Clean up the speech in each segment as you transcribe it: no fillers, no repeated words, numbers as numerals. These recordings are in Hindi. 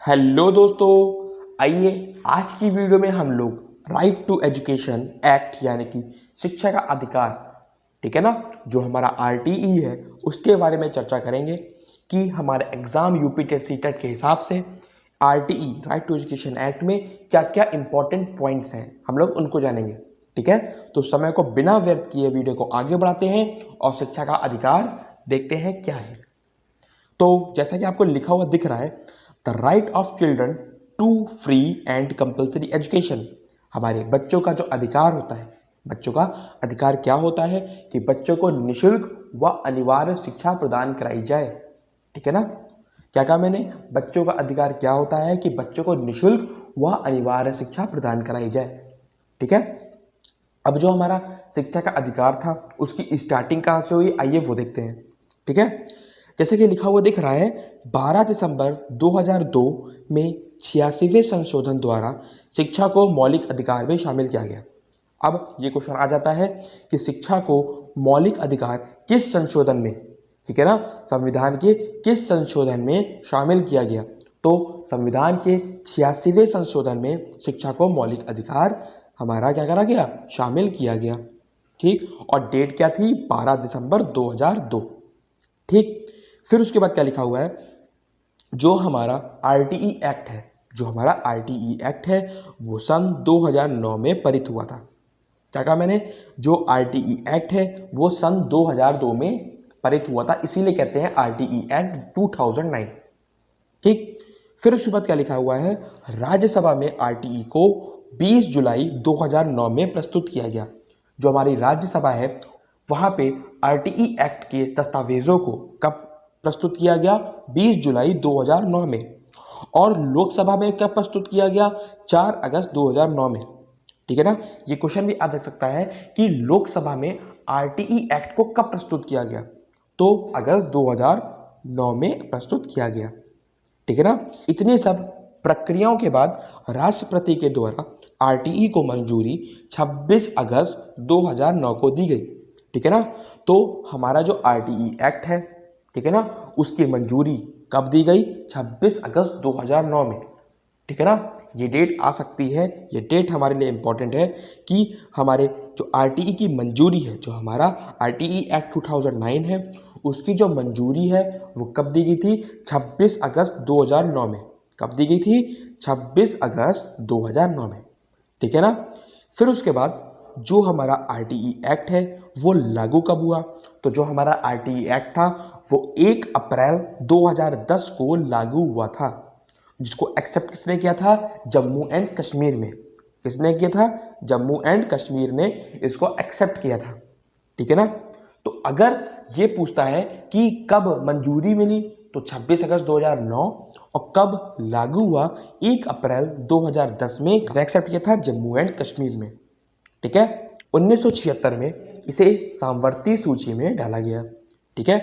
हेलो दोस्तों, आइए आज की वीडियो में हम लोग राइट टू एजुकेशन एक्ट यानी कि शिक्षा का अधिकार, ठीक है ना, जो हमारा आरटीई है उसके बारे में चर्चा करेंगे कि हमारे exam UP TET C TET के हिसाब से RTE right to education act में क्या क्या इंपॉर्टेंट पॉइंट्स हैं हम लोग उनको जानेंगे। ठीक है, तो समय को बिना व्यर्थ किए वीडियो को आगे बढ़ाते हैं और शिक्षा का अधिकार देखते हैं क्या है। तो जैसा कि आपको लिखा हुआ दिख रहा है, the right of children to free and compulsory education. हमारे बच्चों का जो अधिकार होता है, बच्चों का अधिकार क्या होता है कि बच्चों को निःशुल्क व अनिवार्य शिक्षा प्रदान कराई जाए। ठीक है ना, क्या कहा मैंने? बच्चों का अधिकार क्या होता है कि बच्चों को निःशुल्क व अनिवार्य शिक्षा प्रदान कराई जाए। ठीक है, अब जो हमारा शिक्षा का अधिकार था उसकी स्टार्टिंग कहाँ से हुई, आइए वो देखते हैं। ठीक है, जैसे कि लिखा हुआ दिख रहा है, 12 दिसंबर 2002 में 86वें संशोधन द्वारा शिक्षा को मौलिक अधिकार में शामिल किया गया। अब ये क्वेश्चन आ जाता है कि शिक्षा को मौलिक अधिकार किस संशोधन में, ठीक है ना, संविधान के किस संशोधन में शामिल किया गया? तो संविधान के 86वें संशोधन में शिक्षा को मौलिक अधिकार हमारा क्या करा गया, शामिल किया गया। ठीक, और डेट क्या थी? 12 दिसंबर 2002। ठीक, फिर उसके बाद क्या लिखा हुआ है, जो हमारा आरटीई एक्ट है, जो हमारा आरटीई एक्ट है वो सन 2009 में पारित हुआ था। क्या कहा मैंने? जो आरटीई एक्ट है वो सन 2002 में पारित हुआ था, इसीलिए कहते हैं आरटीई एक्ट 2009। ठीक, फिर उसके बाद क्या लिखा हुआ है, राज्यसभा में आरटीई को 20 जुलाई 2009 में प्रस्तुत किया गया। जो हमारी राज्यसभा है वहां पे आरटीई एक्ट के दस्तावेजों को कब प्रस्तुत किया गया? 20 जुलाई 2009 में। और लोकसभा में कब प्रस्तुत किया गया? 4 अगस्त 2009 में। ठीक है ना, ये क्वेश्चन भी आ सकता है कि लोकसभा में आरटीई एक्ट को कब प्रस्तुत किया गया? तो अगस्त 2009 में प्रस्तुत किया गया। ठीक है ना, इतने सब प्रक्रियाओं के बाद राष्ट्रपति के द्वारा आरटीई को मंजूरी 26 अगस्त 2009 को दी गई। ठीक है ना, तो हमारा जो आरटीई एक्ट है, ठीक है ना, उसकी मंजूरी कब दी गई? 26 अगस्त 2009 में। ठीक है ना, ये डेट आ सकती है, ये डेट हमारे लिए इंपॉर्टेंट है कि हमारे जो आरटीई की मंजूरी है, जो हमारा आरटीई एक्ट 2009 है उसकी जो मंजूरी है वो कब दी गई थी? 26 अगस्त 2009 में। कब दी गई थी? 26 अगस्त 2009 में। ठीक है ना, फिर उसके बाद जो हमारा आरटीई एक्ट है वो लागू कब हुआ? तो जो हमारा आरटीई एक्ट था वो 1 अप्रैल 2010 को लागू हुआ था, जिसको एक्सेप्ट किसने किया था? जम्मू एंड कश्मीर में। किसने किया था? जम्मू एंड कश्मीर ने इसको एक्सेप्ट किया था। ठीक है ना, तो अगर ये पूछता है कि कब मंजूरी मिली, तो 26 अगस्त 2009, और कब लागू हुआ? 1 अप्रैल 2010 में एक्सेप्ट किया था जम्मू एंड कश्मीर में। ठीक है, 1976 में इसे सामवर्ती सूची में डाला गया। ठीक है,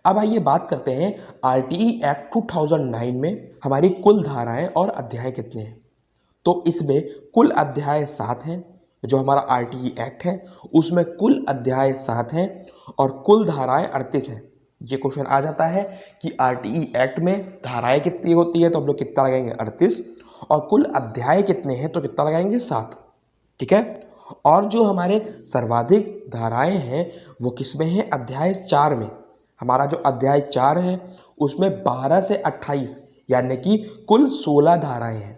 अब आइए बात करते हैं आरटीई एक्ट 2009 में हमारी कुल धाराएं और अध्याय कितने हैं। तो इसमें कुल अध्याय 7 हैं। जो हमारा आरटीई एक्ट है उसमें कुल अध्याय 7 हैं और कुल धाराएं 38 हैं। ये क्वेश्चन आ जाता है कि आरटीई एक्ट में धाराएं कितनी होती है, तो हम लोग कितना लगाएंगे? 38, और कुल अध्याय कितने हैं तो कितना लगाएंगे? 7। ठीक है, और जो हमारे सर्वाधिक धाराएं हैं वो किसमें हैं? अध्याय 4 में। हमारा जो अध्याय 4 है उसमें 12 से 28 यानी कि कुल 16 धाराएं हैं।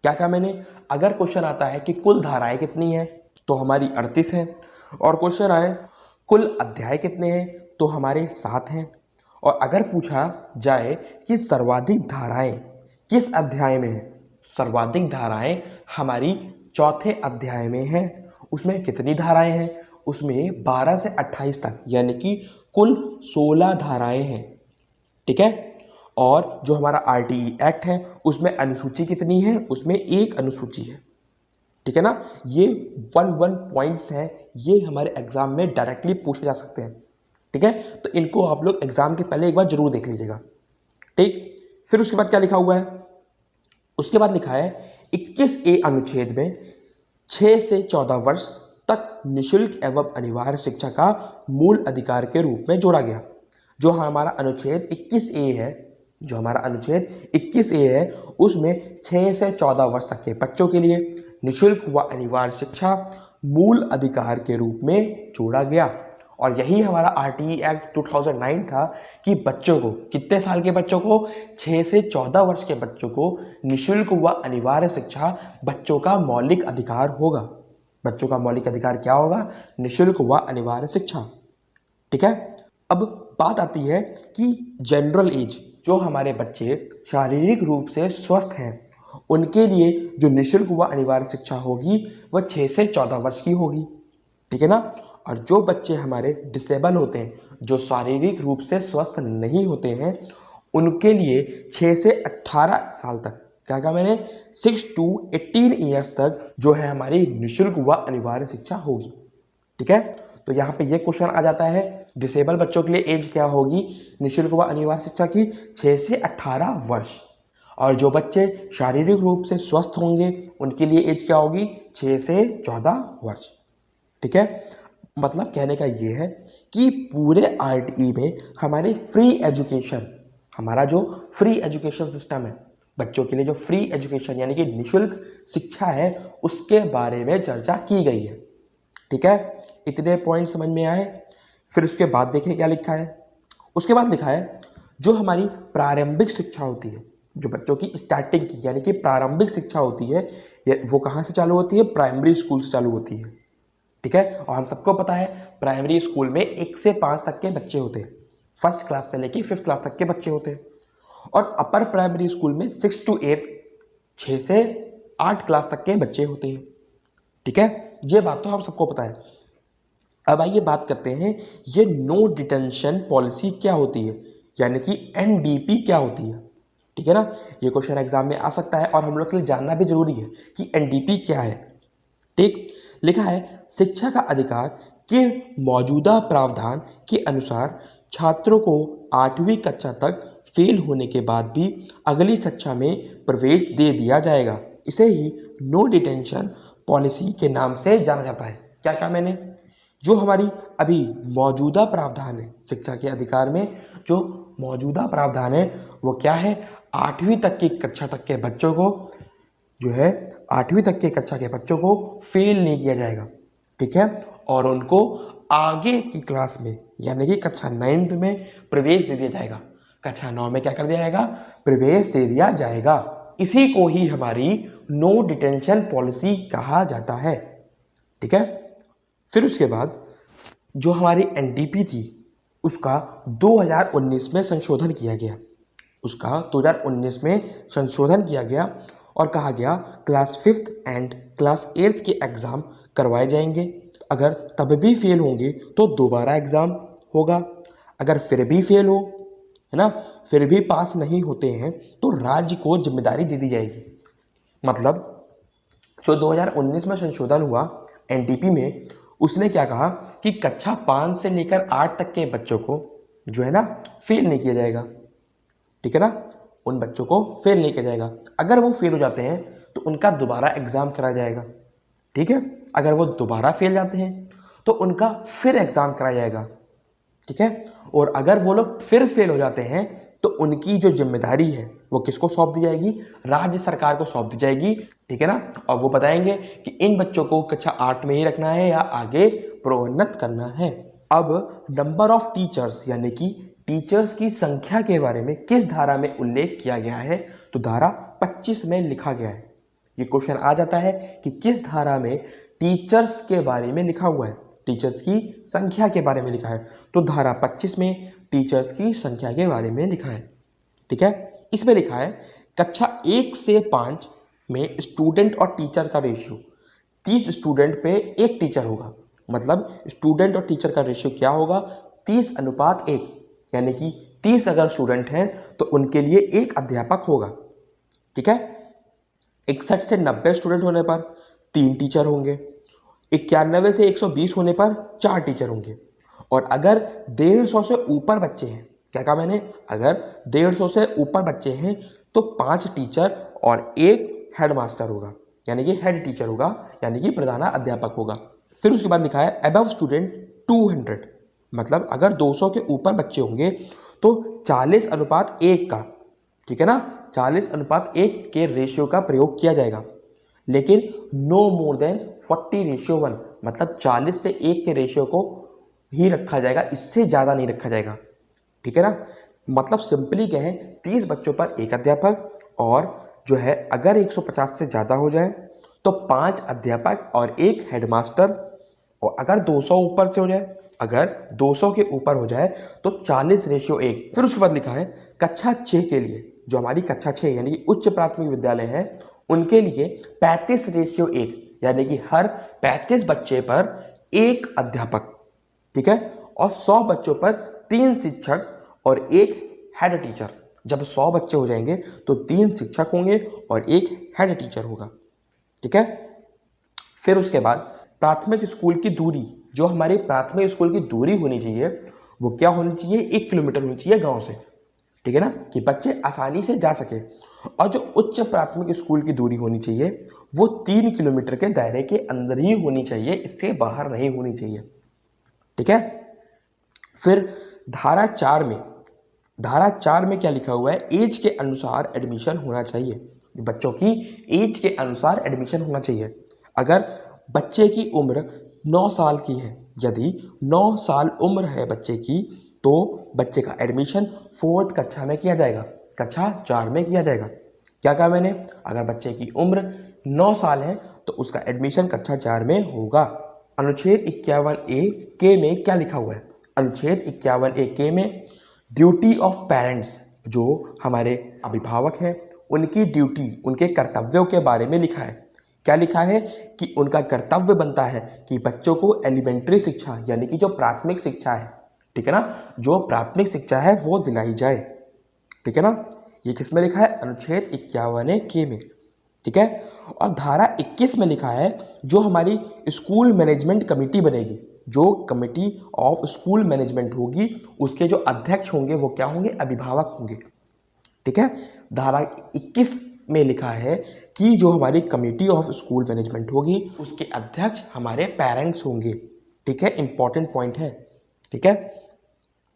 क्या कहा मैंने? अगर क्वेश्चन आता है कि कुल धाराएं कितनी है तो हमारी 38 है, और क्वेश्चन आए कुल अध्याय कितने हैं तो हमारे 7 हैं। और अगर पूछा जाए कि सर्वाधिक धाराएं किस अध्याय में है, सर्वाधिक धाराएं हमारी चौथे अध्याय में है। उसमें कितनी धाराएं हैं? उसमें 12 से 28 तक यानी कि कुल 16 धाराएं हैं। ठीक है, और जो हमारा आरटीई एक्ट है उसमें अनुसूची कितनी है? उसमें एक अनुसूची है। ठीक है ना, ये 1 पॉइंट्स हैं, ये हमारे एग्जाम में डायरेक्टली पूछे जा सकते हैं। ठीक है, तो इनको आप लोग एग्जाम के पहले एक बार जरूर देख लीजिएगा। ठीक, फिर उसके बाद क्या लिखा हुआ है? उसके बाद लिखा है 21A अनुच्छेद में 6 से 14 वर्ष तक निःशुल्क एवं अनिवार्य शिक्षा का मूल अधिकार के रूप में जोड़ा गया। जो हमारा अनुच्छेद 21A है, जो हमारा अनुच्छेद 21A है उसमें 6 से 14 वर्ष तक के बच्चों के लिए निःशुल्क व अनिवार्य शिक्षा मूल अधिकार के रूप में जोड़ा गया। और यही हमारा आरटीई एक्ट 2009 था कि बच्चों को, कितने साल के बच्चों को, 6 से 14 वर्ष के बच्चों को निःशुल्क व अनिवार्य शिक्षा बच्चों का मौलिक अधिकार होगा। बच्चों का मौलिक अधिकार क्या होगा? निःशुल्क व अनिवार्य शिक्षा। ठीक है। अब बात आती है कि जनरल एज, जो हमारे बच्चे शारीरिक रूप से स्वस्थ हैं उनके लिए जो निःशुल्क व अनिवार्य शिक्षा होगी वह 6 से 14 वर्ष की होगी। ठीक है ना। और जो बच्चे हमारे डिसेबल होते हैं, जो शारीरिक रूप से स्वस्थ नहीं होते हैं, उनके लिए 6 से 18 साल तक, क्या कहा मैंने, 6 to 18 ईयर्स तक जो है हमारी निःशुल्क व अनिवार्य शिक्षा होगी। ठीक है। तो यहाँ पे ये क्वेश्चन आ जाता है, डिसेबल बच्चों के लिए एज क्या होगी निःशुल्क व अनिवार्य शिक्षा की? 6 से 18 वर्ष। और जो बच्चे शारीरिक रूप से स्वस्थ होंगे उनके लिए एज क्या होगी? 6 से 14 वर्ष। ठीक है। मतलब कहने का ये है कि पूरे आरटीई में हमारी फ्री एजुकेशन, हमारा जो फ्री एजुकेशन सिस्टम है, बच्चों के लिए जो फ्री एजुकेशन यानी कि निःशुल्क शिक्षा है, उसके बारे में चर्चा की गई है। ठीक है। इतने पॉइंट समझ में आए। फिर उसके बाद देखिए क्या लिखा है। उसके बाद लिखा है जो हमारी प्रारंभिक शिक्षा होती है, जो बच्चों की स्टार्टिंग की यानी कि प्रारंभिक शिक्षा होती है, वो कहाँ से चालू होती है? प्राइमरी स्कूल से चालू होती है। ठीक है। और हम सबको पता है प्राइमरी स्कूल में 1 से 5 तक के बच्चे होते हैं, फर्स्ट क्लास से लेके 5th क्लास तक के बच्चे होते हैं। और अपर प्राइमरी स्कूल में 6 to 8, 6 से 8 क्लास तक के बच्चे होते हैं। ठीक है। ये बात तो हम सबको पता है। अब आइए बात करते हैं ये नो डिटेंशन पॉलिसी क्या होती है, यानी कि एनडीपी क्या होती है। ठीक है ना। ये क्वेश्चन एग्जाम में आ सकता है और हम लोग के लिए जानना भी जरूरी है कि एनडीपी क्या है। ठीक। लिखा है शिक्षा का अधिकार के मौजूदा प्रावधान के अनुसार छात्रों को 8वीं कक्षा तक फेल होने के बाद भी अगली कक्षा में प्रवेश दे दिया जाएगा। इसे ही नो डिटेंशन पॉलिसी के नाम से जाना जाता है। क्या कहा मैंने? जो हमारी अभी मौजूदा प्रावधान है शिक्षा के अधिकार में, जो मौजूदा प्रावधान है वो क्या है? 8वीं तक की कक्षा तक के बच्चों को जो है 8वीं तक के कक्षा के बच्चों को फेल नहीं किया जाएगा। ठीक है। और उनको आगे की क्लास में यानी कि कक्षा 9th में प्रवेश दे दिया जाएगा। कक्षा 9 में क्या कर दिया जाएगा? प्रवेश दे दिया जाएगा। इसी को ही हमारी नो डिटेंशन पॉलिसी कहा जाता है। ठीक है। फिर उसके बाद जो हमारी एनडीपी थी उसका 2019 में संशोधन किया गया। उसका 2019 में संशोधन किया गया और कहा गया class 5th and class 8th के एग्ज़ाम करवाए जाएंगे। अगर तब भी फेल होंगे तो दोबारा एग्ज़ाम होगा। अगर फिर भी फेल हो, है ना, फिर भी पास नहीं होते हैं तो राज्य को जिम्मेदारी दे दी जाएगी। मतलब जो 2019 में संशोधन हुआ एनडीपी में, उसने क्या कहा कि कक्षा 5 से लेकर 8 तक के बच्चों को जो है ना फेल नहीं किया जाएगा। ठीक है ना। उन बच्चों को फेल नहीं किया जाएगा। अगर वो फेल हो जाते हैं तो उनका दोबारा एग्ज़ाम कराया जाएगा। ठीक है। अगर वो दोबारा फेल जाते हैं तो उनका फिर एग्ज़ाम कराया जाएगा। ठीक है। और अगर वो लोग फिर फेल हो जाते हैं तो उनकी जो जिम्मेदारी है वो किसको सौंप दी जाएगी? राज्य सरकार को सौंप दी जाएगी। ठीक है ना। और वो बताएंगे कि इन बच्चों को कक्षा 8 में ही रखना है या आगे प्रोन्नत करना है। अब नंबर ऑफ टीचर्स यानी कि टीचर्स की संख्या के बारे में किस धारा में उल्लेख किया गया है? तो धारा 25 में लिखा गया है। ये क्वेश्चन आ जाता है कि किस धारा में टीचर्स के बारे में लिखा हुआ है, टीचर्स की संख्या के बारे में लिखा है। तो धारा 25 में टीचर्स की संख्या के बारे में लिखा है। ठीक है। इसमें लिखा है कक्षा 1 से 5 में स्टूडेंट और टीचर का रेशियो 30 स्टूडेंट पे 1 टीचर होगा। मतलब स्टूडेंट और टीचर का रेशियो क्या होगा? 30:1, यानी कि 30 अगर स्टूडेंट हैं तो उनके लिए 1 अध्यापक होगा। ठीक है। 61 से 90 स्टूडेंट होने पर 3 टीचर होंगे। 91 से 120 होने पर 4 टीचर होंगे। और अगर 150 से ऊपर बच्चे हैं, क्या कहा मैंने? अगर 150 से ऊपर बच्चे हैं तो 5 टीचर और 1 हेड मास्टर होगा, यानी कि हेड टीचर होगा, यानी कि प्रधानाध्यापक होगा। फिर उसके बाद लिखा है अबव स्टूडेंट 200, मतलब अगर 200 के ऊपर बच्चे होंगे तो 40:1 का ठीक है ना, 40:1 के रेशियो का प्रयोग किया जाएगा, लेकिन नो मोर देन 40:1, मतलब 40 से 1 के रेशियो को ही रखा जाएगा, इससे ज़्यादा नहीं रखा जाएगा। ठीक है ना, मतलब सिंपली कहें 30 बच्चों पर एक अध्यापक, और जो है अगर 150 से ज़्यादा हो जाए तो 5 अध्यापक और एक हेडमास्टर, और अगर 200 ऊपर से हो जाए, अगर 200 के ऊपर हो जाए तो 40:1। फिर उसके बाद लिखा है कक्षा 6 के लिए, जो हमारी कक्षा 6 यानी कि उच्च प्राथमिक विद्यालय है, उनके लिए 35:1, यानी कि हर 35 बच्चे पर एक अध्यापक, ठीक है, और 100 बच्चों पर 3 शिक्षक और एक हेड टीचर। जब 100 बच्चे हो जाएंगे तो 3 शिक्षक होंगे और एक हेड टीचर होगा। ठीक है, फिर उसके बाद प्राथमिक स्कूल की दूरी, जो हमारे प्राथमिक स्कूल की दूरी होनी चाहिए वो क्या होनी चाहिए, 1 किलोमीटर होनी चाहिए गांव से। ठीक है ना, कि बच्चे आसानी से जा सके। और जो उच्च प्राथमिक स्कूल की दूरी होनी चाहिए वो 3 किलोमीटर के दायरे के अंदर ही होनी चाहिए, इससे बाहर नहीं होनी चाहिए। ठीक है, फिर धारा 4 में क्या लिखा हुआ है, एज के अनुसार एडमिशन होना चाहिए, बच्चों की एज के अनुसार एडमिशन होना चाहिए। अगर बच्चे की उम्र 9 साल की है, यदि 9 साल उम्र है बच्चे की, तो बच्चे का एडमिशन 4th कक्षा में किया जाएगा, कक्षा 4 में किया जाएगा। क्या कहा मैंने, अगर बच्चे की उम्र 9 साल है तो उसका एडमिशन कक्षा 4 में होगा। अनुच्छेद 51A के में क्या लिखा हुआ है, अनुच्छेद 51A के में ड्यूटी ऑफ पेरेंट्स, जो हमारे अभिभावक हैं उनकी ड्यूटी, उनके कर्तव्यों के बारे में लिखा है। क्या लिखा है कि उनका कर्तव्य बनता है कि बच्चों को एलिमेंट्री शिक्षा यानी कि जो प्राथमिक शिक्षा है, ठीक है ना, जो प्राथमिक शिक्षा है वो दिलाई जाए। ठीक है ना, ये किस में लिखा है, अनुच्छेद 51A के में। ठीक है, और धारा 21 में लिखा है जो हमारी स्कूल मैनेजमेंट कमेटी बनेगी, जो कमेटी ऑफ स्कूल मैनेजमेंट होगी, उसके जो अध्यक्ष होंगे वो क्या होंगे, अभिभावक होंगे। ठीक है, धारा 21 में लिखा है कि जो हमारी कमेटी ऑफ स्कूल मैनेजमेंट होगी उसके अध्यक्ष हमारे पेरेंट्स होंगे। ठीक है, इंपॉर्टेंट पॉइंट है। ठीक है,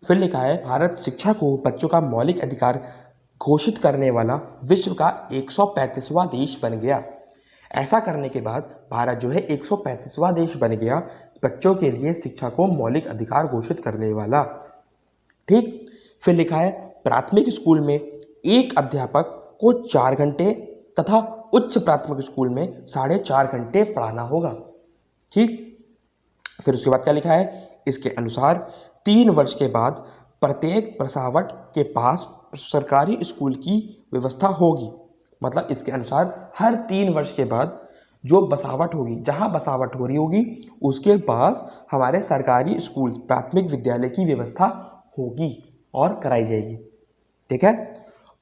फिर लिखा है भारत शिक्षा को बच्चों का मौलिक अधिकार घोषित करने वाला विश्व का 135वां देश बन गया। ऐसा करने के बाद भारत जो है 135वां देश बन गया बच्चों के लिए शिक्षा को मौलिक अधिकार घोषित करने वाला। ठीक, फिर लिखा है प्राथमिक स्कूल में एक अध्यापक को 4 घंटे तथा उच्च प्राथमिक स्कूल में 4.5 घंटे पढ़ाना होगा। ठीक, फिर उसके बाद क्या लिखा है, इसके अनुसार 3 वर्ष के बाद प्रत्येक प्रसावट के पास सरकारी स्कूल की व्यवस्था होगी। मतलब इसके अनुसार हर 3 वर्ष के बाद जो बसावट होगी, जहाँ बसावट हो रही होगी उसके पास हमारे सरकारी स्कूल प्राथमिक विद्यालय की व्यवस्था होगी और कराई जाएगी। ठीक है,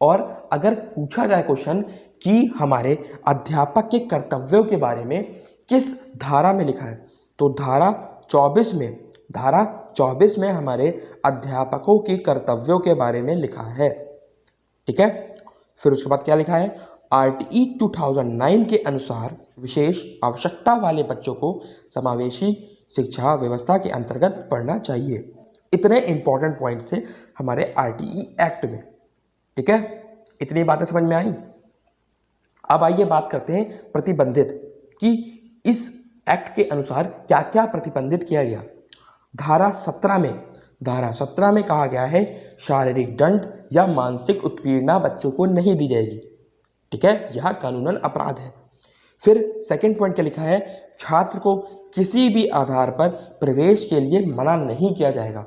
और अगर पूछा जाए क्वेश्चन कि हमारे अध्यापक के कर्तव्यों के बारे में किस धारा में लिखा है, तो धारा 24 में हमारे अध्यापकों के कर्तव्यों के बारे में लिखा है। ठीक है, फिर उसके बाद क्या लिखा है, RTE 2009 के अनुसार विशेष आवश्यकता वाले बच्चों को समावेशी शिक्षा व्यवस्था के अंतर्गत पढ़ना चाहिए। इतने इंपॉर्टेंट पॉइंट्स थे हमारे RTE एक्ट में। ठीक है, इतनी बातें समझ में आई। अब आइए बात करते हैं प्रतिबंधित, कि इस एक्ट के अनुसार क्या क्या प्रतिबंधित किया गया। धारा 17 में कहा गया है शारीरिक दंड या मानसिक उत्पीड़ना बच्चों को नहीं दी जाएगी। ठीक है, यह कानूनन अपराध है। फिर सेकंड पॉइंट क्या लिखा है, छात्र को किसी भी आधार पर प्रवेश के लिए मना नहीं किया जाएगा।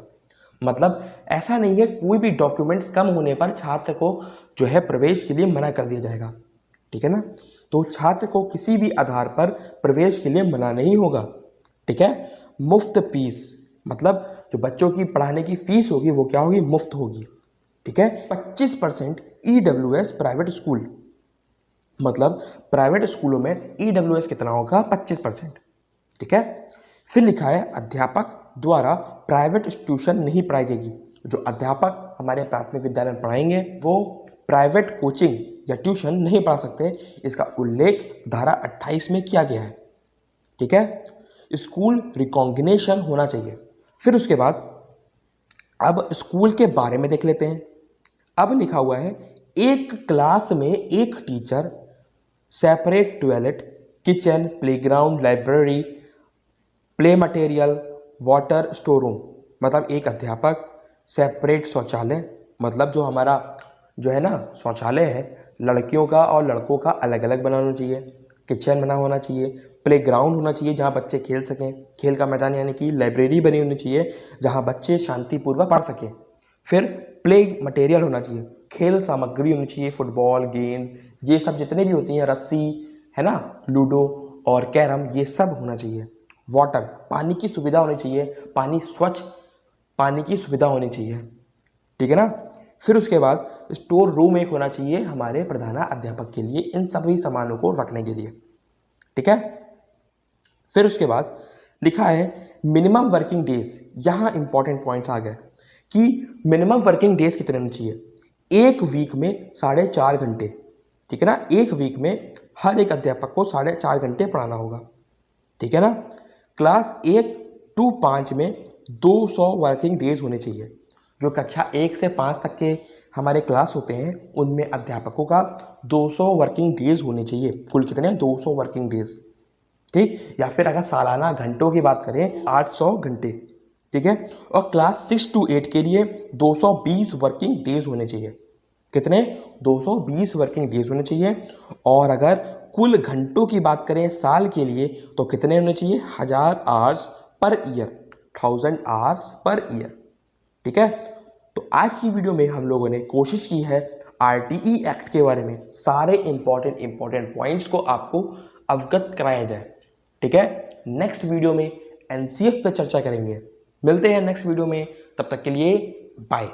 मतलब ऐसा नहीं है कोई भी डॉक्यूमेंट्स कम होने पर छात्र को जो है प्रवेश के लिए मना कर दिया जाएगा। ठीक है ना, तो छात्र को किसी भी आधार पर प्रवेश के लिए मना नहीं होगा। ठीक है, मुफ्त फीस, मतलब जो बच्चों की पढ़ाने की फीस होगी वो क्या होगी, मुफ्त होगी। ठीक है, 25% EWS प्राइवेट स्कूल, मतलब प्राइवेट स्कूलों में EWS कितना होगा, 25%। ठीक है, फिर लिखा है अध्यापक द्वारा प्राइवेट ट्यूशन नहीं पढ़ाई जाएगी। जो अध्यापक हमारे प्राथमिक विद्यालय में पढ़ाएंगे वो प्राइवेट कोचिंग या ट्यूशन नहीं पढ़ा सकते, इसका उल्लेख धारा 28 में किया गया है। ठीक है, स्कूल रिकॉग्निशन होना चाहिए। फिर उसके बाद अब स्कूल के बारे में देख लेते हैं। अब लिखा हुआ है एक क्लास में एक teacher, separate toilet, kitchen, playground, library, play material, water, store room. मतलब एक अध्यापक, सेपरेट शौचालय, मतलब जो हमारा जो है ना शौचालय है लड़कियों का और लड़कों का अलग अलग बना होना चाहिए, किचन बना होना चाहिए, प्लेग्राउंड होना चाहिए जहाँ बच्चे खेल सकें, खेल का मैदान यानी कि लाइब्रेरी बनी होनी चाहिए जहाँ बच्चे शांतिपूर्वक पढ़ सकें। फिर प्ले मटेरियल होना चाहिए, खेल सामग्री होनी चाहिए, फुटबॉल, गेंद, ये सब जितने भी होती हैं, रस्सी है ना, लूडो और कैरम, ये सब होना चाहिए। वाटर, पानी की सुविधा होनी चाहिए, पानी स्वच्छ पानी की सुविधा होनी चाहिए, ठीक है ना। फिर उसके बाद स्टोर रूम एक होना चाहिए हमारे प्रधानाध्यापक के लिए इन सभी सामानों को रखने के लिए, ठीक है। फिर उसके बाद लिखा है मिनिमम वर्किंग डेज। यहाँ इंपॉर्टेंट पॉइंट्स आ गए कि मिनिमम वर्किंग डेज कितने होने चाहिए। एक वीक में 4.5 घंटे, ठीक है ना। एक वीक में हर एक अध्यापक को 4.5 घंटे पढ़ाना होगा, ठीक है ना। क्लास 1 to 5 में 200 वर्किंग डेज होने चाहिए। जो कक्षा 1 से 5 तक के हमारे क्लास होते हैं उनमें अध्यापकों का 200 वर्किंग डेज होने चाहिए। कुल कितने? 200 वर्किंग डेज, ठीक। या फिर अगर सालाना घंटों की बात करें 800 घंटे, ठीक है। और क्लास 6 to 8 के लिए 220 वर्किंग डेज होने चाहिए। कितने? 220 वर्किंग डेज होने चाहिए। और अगर कुल घंटों की बात करें साल के लिए तो कितने होने चाहिए? 1000 hours per year, 1000 hours per year, ठीक है। तो आज की वीडियो में हम लोगों ने कोशिश की है आरटीई एक्ट के बारे में सारे इंपॉर्टेंट पॉइंट्स को आपको अवगत कराया जाए, ठीक है। नेक्स्ट वीडियो में एनसीएफ पे चर्चा करेंगे। मिलते हैं नेक्स्ट वीडियो में, तब तक के लिए बाय।